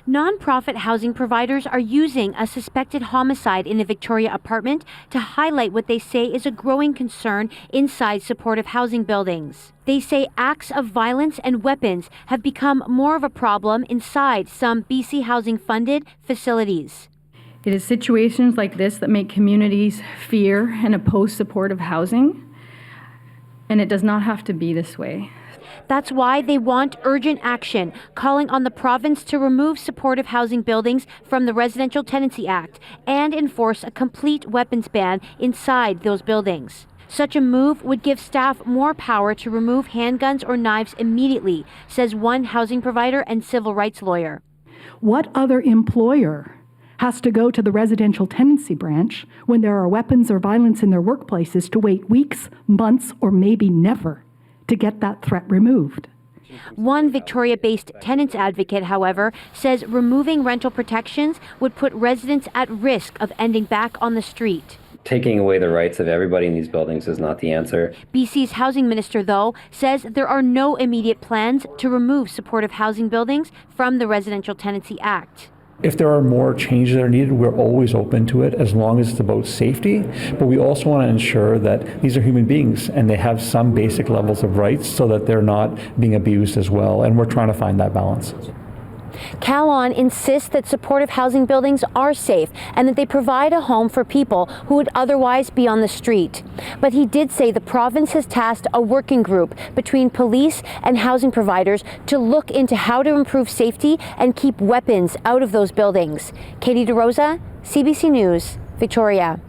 Nonprofit housing providers are using a suspected homicide in a Victoria apartment to highlight what they say is a growing concern inside supportive housing buildings. They say acts of violence and weapons have become more of a problem inside some BC Housing-funded facilities. It is situations like this that make communities fear and oppose supportive housing, and it does not have to be this way. That's why they want urgent action, calling on the province to remove supportive housing buildings from the Residential Tenancy Act and enforce a complete weapons ban inside those buildings. Such a move would give staff more power to remove handguns or knives immediately, says one housing provider and civil rights lawyer. What other employer has to go to the residential tenancy branch when there are weapons or violence in their workplaces to wait weeks, months, or maybe never to get that threat removed? One Victoria-based tenants advocate, however, says removing rental protections would put residents at risk of ending back on the street. Taking away the rights of everybody in these buildings is not the answer. BC's housing minister, though, says there are no immediate plans to remove supportive housing buildings from the Residential Tenancy Act. If there are more changes that are needed, we're always open to it as long as it's about safety. But we also want to ensure that these are human beings and they have some basic levels of rights so that they're not being abused as well. And we're trying to find that balance. Calon insists that supportive housing buildings are safe and that they provide a home for people who would otherwise be on the street. But he did say the province has tasked a working group between police and housing providers to look into how to improve safety and keep weapons out of those buildings. Katie DeRosa, CBC News, Victoria.